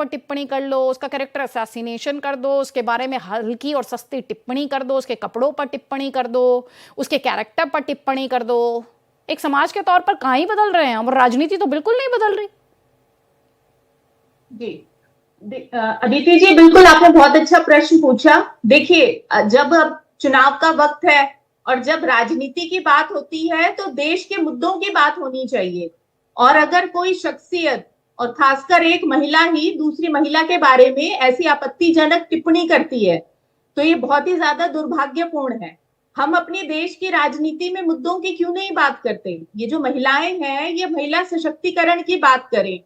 ऊपर टिप्पणी कर लो, उसका कैरेक्टर असैसिनेशन कर दो, उसके बारे में हल्की और सस्ती टिप्पणी कर दो, उसके कपड़ों पर टिप्पणी कर दो, उसके कैरेक्टर पर टिप्पणी कर दो। एक समाज के तौर पर कहाँ ही बदल रहे हैं हम, और राजनीति तो बिल्कुल नहीं बदल रही। जी अदिति जी, बिल्कुल आपने बहुत अच्छा प्रश्न पूछा। देखिए, जब अब चुनाव का वक्त है और जब राजनीति की बात होती है तो देश के मुद्दों की बात होनी चाहिए। और अगर कोई शख्सियत, और खासकर एक महिला ही दूसरी महिला के बारे में ऐसी आपत्तिजनक टिप्पणी करती है, तो ये बहुत ही ज्यादा दुर्भाग्यपूर्ण है। हम अपने देश की राजनीति में मुद्दों की क्यों नहीं बात करते? ये जो महिलाएं हैं, ये महिला सशक्तिकरण की बात करें,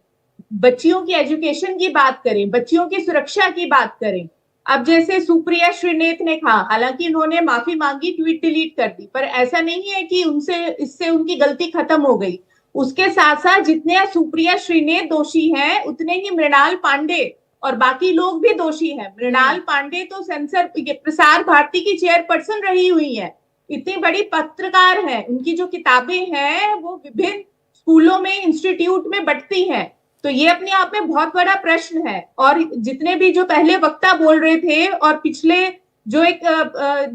बच्चियों की एजुकेशन की बात करें, बच्चियों की सुरक्षा की बात करें। अब जैसे सुप्रिया श्रीनेत ने कहा, हालांकि उन्होंने माफी मांगी, ट्वीट डिलीट कर दी, पर ऐसा नहीं है कि उनसे इससे उनकी गलती खत्म हो गई। उसके साथ साथ जितने सुप्रिया श्रीनेत दोषी हैं, उतने ही मृणाल पांडे और बाकी लोग भी दोषी हैं। मृणाल पांडे तो सेंसर प्रसार भारती की चेयरपर्सन रही हुई है, इतनी बड़ी पत्रकार है, उनकी जो किताबें हैं वो विभिन्न स्कूलों में, इंस्टीट्यूट में बंटती हैं। तो ये अपने आप में बहुत बड़ा प्रश्न है। और जितने भी जो पहले वक्ता बोल रहे थे और पिछले जो एक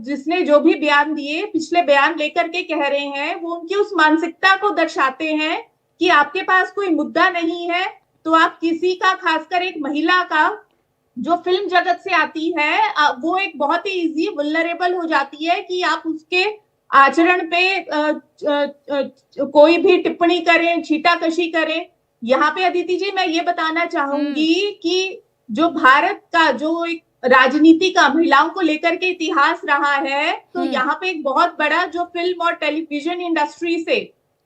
जिसने जो भी बयान दिए, पिछले बयान लेकर के कह रहे हैं, वो उनकी उस मानसिकता को दर्शाते हैं कि आपके पास कोई मुद्दा नहीं है तो आप किसी का, खासकर एक महिला का जो फिल्म जगत से आती है, वो एक बहुत ही इजी वल्नरेबल हो जाती है कि आप उसके आचरण पे कोई भी टिप्पणी करें, छीटाकशी करें। यहाँ पे अदिति जी, मैं ये बताना चाहूंगी कि जो भारत का जो एक राजनीति का महिलाओं को लेकर के इतिहास रहा है, तो यहाँ पे एक बहुत बड़ा जो फिल्म और टेलीविजन इंडस्ट्री से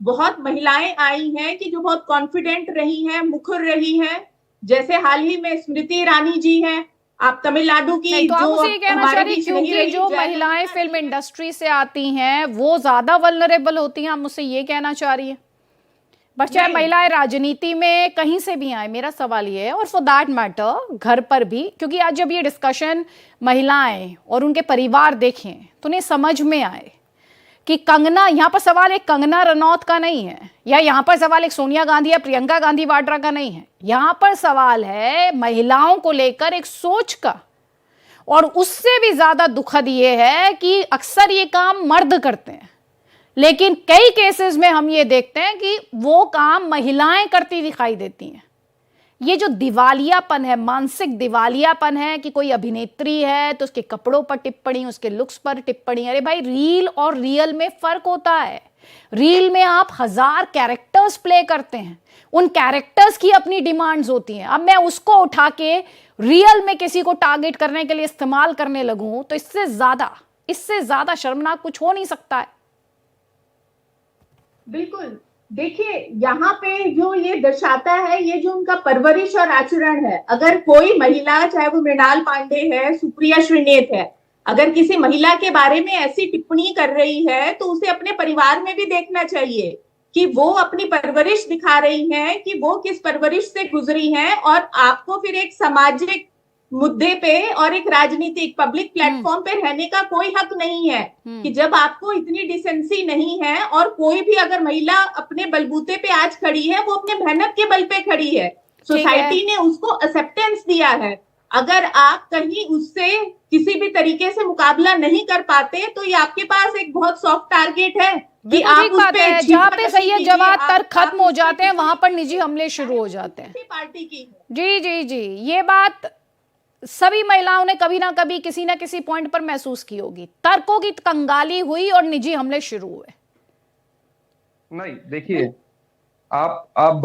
बहुत महिलाएं आई हैं कि जो बहुत कॉन्फिडेंट रही हैं, मुखर रही हैं। जैसे हाल ही में स्मृति ईरानी जी हैं, आप तमिलनाडु की, नहीं, तो आप जो मुझे ये अब कहना चाह हमारे रही, बीच नहीं क्योंकि रही, जो महिलाएं जयललिता फिल्म जी हैं। इंडस्ट्री से आती हैं वो ज्यादा वल्नरेबल होती हैं, आप मुझसे ये कहना चाह रही है? बस चाहे नहीं, महिलाएं राजनीति में कहीं से भी आए, मेरा सवाल ये है, और फॉर दैट मैटर घर पर भी, क्योंकि आज जब ये डिस्कशन महिलाएं और उनके परिवार देखें तो उन्हें समझ में आए कि कंगना, यहाँ पर सवाल एक कंगना रनौत का नहीं है, या यहाँ पर सवाल एक सोनिया गांधी या प्रियंका गांधी वाड्रा का नहीं है, यहाँ पर सवाल है महिलाओं को लेकर एक सोच का। और उससे भी ज्यादा दुखद ये है कि अक्सर ये काम मर्द करते हैं, लेकिन कई केसेस में हम ये देखते हैं कि वो काम महिलाएं करती दिखाई देती हैं। ये जो दिवालियापन है, मानसिक दिवालियापन है कि कोई अभिनेत्री है तो उसके कपड़ों पर टिप्पणी, उसके लुक्स पर टिप्पणी। अरे भाई, रील और रियल में फर्क होता है। रील में आप 1000 कैरेक्टर्स प्ले करते हैं, उन कैरेक्टर्स की अपनी डिमांड्स होती हैं। अब मैं उसको उठा के रियल में किसी को टारगेट करने के लिए इस्तेमाल करने लगूं तो इससे ज्यादा शर्मनाक कुछ हो नहीं सकता है। बिल्कुल। देखिए, यहाँ पे जो ये दर्शाता है, ये जो उनका परवरिश और आचरण है। अगर कोई महिला, चाहे वो मृणाल पांडे है, सुप्रिया श्रीनेत है, अगर किसी महिला के बारे में ऐसी टिप्पणी कर रही है तो उसे अपने परिवार में भी देखना चाहिए कि वो अपनी परवरिश दिखा रही हैं, कि वो किस परवरिश से गुजरी हैं। और आपको फिर एक सामाजिक मुद्दे पे और एक राजनीतिक पब्लिक प्लेटफॉर्म पे रहने का कोई हक नहीं है। कि जब आपको इतनी डिसेंसी नहीं है, और कोई भी अगर महिला अपने बलबूते पे आज खड़ी है, वो अपने मेहनत के बल पे खड़ी है, सोसाइटी ने उसको एक्सेप्टेंस दिया है। अगर आप कहीं उससे किसी भी तरीके से मुकाबला नहीं कर पाते, तो ये आपके पास एक बहुत सॉफ्ट टारगेट है कि आप उस पे, जहां पे सैयद जवाद तर्क खत्म हो जाते हैं वहां पर निजी हमले शुरू हो जाते हैं। पार्टी की जी जी जी, ये बात सभी महिलाओं ने कभी ना कभी किसी ना किसी पॉइंट पर महसूस की होगी। तर्कों की कंगाली हुई और निजी हमले शुरू हुए। नहीं, देखिए, आप